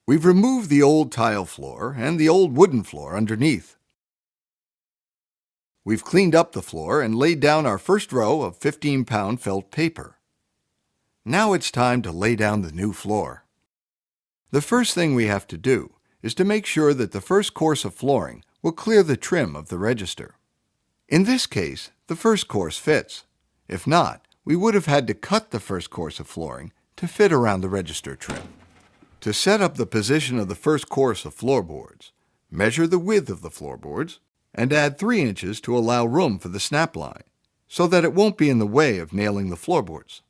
We've removed the old tile floor and the old wooden floor underneath. We've cleaned up the floor and laid down our first row of 15-pound felt paper. Now it's time to lay down the new floor. The first thing we have to do is to make sure that the first course of flooring will clear the trim of the register. In this case, the first course fits. If not, we would have had to cut the first course of flooring to fit around the register trim. To set up the position of the first course of floorboards, measure the width of the floorboards and add 3 inches to allow room for the snap line, so that it won't be in the way of nailing the floorboards.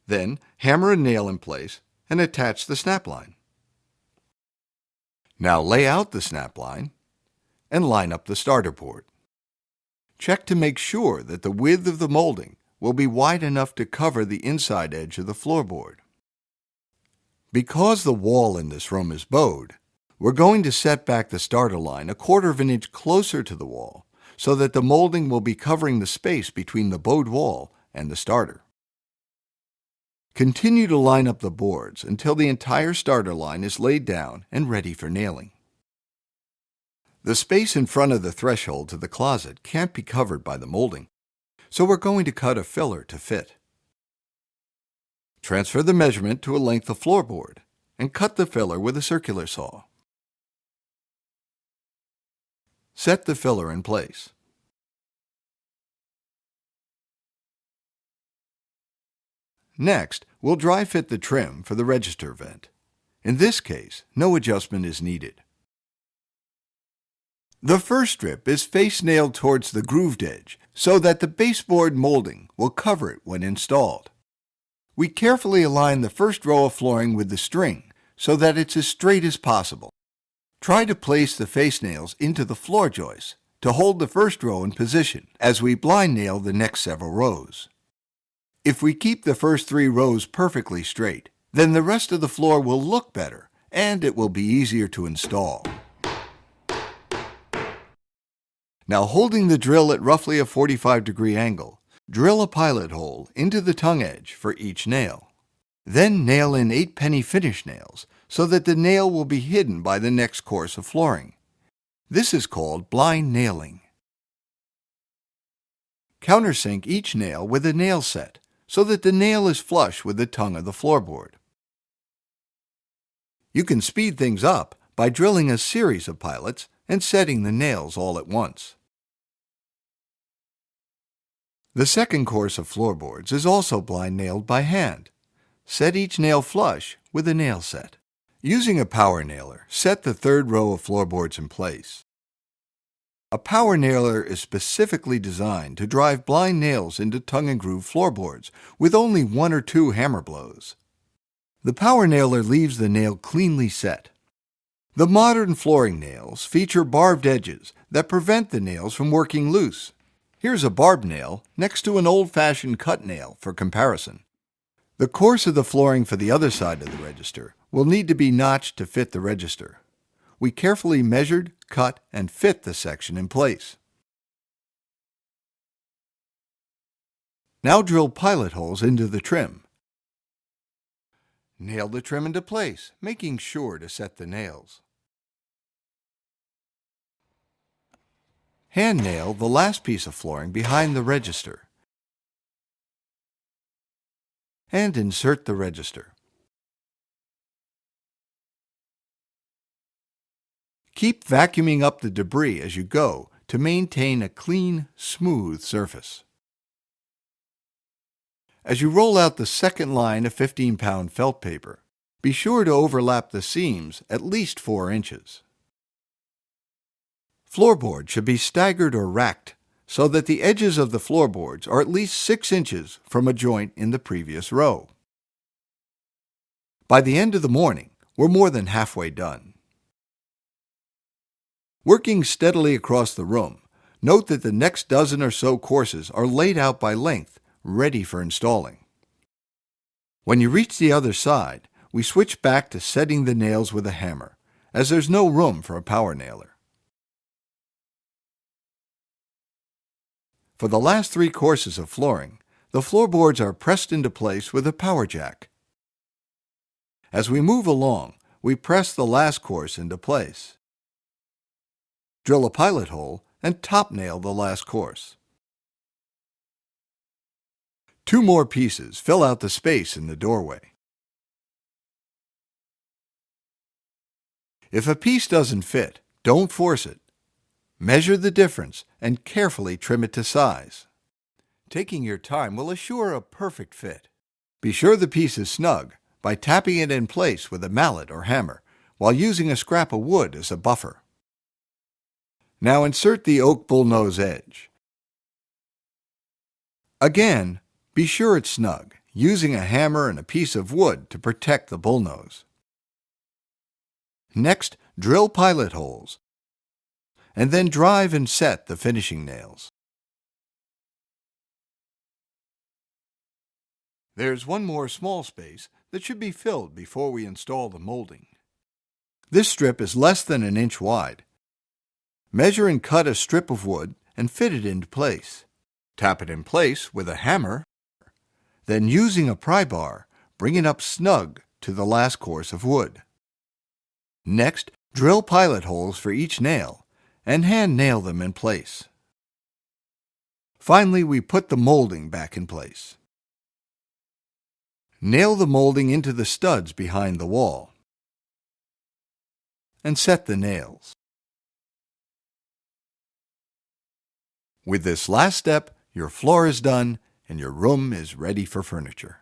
Then hammer a nail in place and attach the snap line. Now lay out the snap line and line up the starter board. Check to make sure that the width of the molding will be wide enough to cover the inside edge of the floorboard. Because the wall in this room is bowed, we're going to set back the starter line 1/4 of an inch closer to the wall so that the molding will be covering the space between the bowed wall and the starter. Continue to line up the boards until the entire starter line is laid down and ready for nailing. The space in front of the threshold to the closet can't be covered by the molding, so we're going to cut a filler to fit. Transfer the measurement to a length of floorboard and cut the filler with a circular saw. Set the filler in place. Next, we'll dry fit the trim for the register vent. In this case, no adjustment is needed. The first strip is face nailed towards the grooved edge so that the baseboard molding will cover it when installed. We carefully align the first row of flooring with the string so that it's as straight as possible. Try to place the face nails into the floor joists to hold the first row in position as we blind nail the next several rows. If we keep the first 3 rows perfectly straight, then the rest of the floor will look better and it will be easier to install. Now, holding the drill at roughly a 45-degree angle, drill a pilot hole into the tongue edge for each nail. Then nail in 8-penny finish nails so that the nail will be hidden by the next course of flooring. This is called blind nailing. Countersink each nail with a nail set so that the nail is flush with the tongue of the floorboard. You can speed things up by drilling a series of pilots and setting the nails all at once. The second course of floorboards is also blind nailed by hand. Set each nail flush with a nail set. Using a power nailer, set the third row of floorboards in place. A power nailer is specifically designed to drive blind nails into tongue and groove floorboards with only 1 or 2 hammer blows. The power nailer leaves the nail cleanly set. The modern flooring nails feature barbed edges that prevent the nails from working loose. Here's a barbed nail next to an old-fashioned cut nail for comparison. The course of the flooring for the other side of the register will need to be notched to fit the register. We carefully measured, cut, and fit the section in place. Now drill pilot holes into the trim. Nail the trim into place, making sure to set the nails. Hand nail the last piece of flooring behind the register and insert the register. Keep vacuuming up the debris as you go to maintain a clean, smooth surface. As you roll out the second line of 15-pound felt paper, be sure to overlap the seams at least 4 inches. Floorboards should be staggered or racked so that the edges of the floorboards are at least 6 inches from a joint in the previous row. By the end of the morning, we're more than halfway done. Working steadily across the room, note that the next dozen or so courses are laid out by length, ready for installing. When you reach the other side, we switch back to setting the nails with a hammer, as there's no room for a power nailer. For the last 3 courses of flooring, the floorboards are pressed into place with a power jack. As we move along, we press the last course into place. Drill a pilot hole and top nail the last course. 2 more pieces fill out the space in the doorway. If a piece doesn't fit, don't force it. Measure the difference and carefully trim it to size. Taking your time will assure a perfect fit. Be sure the piece is snug by tapping it in place with a mallet or hammer while using a scrap of wood as a buffer. Now insert the oak bullnose edge. Again, be sure it's snug, using a hammer and a piece of wood to protect the bullnose. Next, drill pilot holes, and then drive and set the finishing nails. There's one more small space that should be filled before we install the molding. This strip is less than 1 inch wide. Measure and cut a strip of wood and fit it into place. Tap it in place with a hammer. Then using a pry bar, bring it up snug to the last course of wood. Next, drill pilot holes for each nail and hand nail them in place. Finally, we put the molding back in place. Nail the molding into the studs behind the wall and set the nails. With this last step, your floor is done and your room is ready for furniture.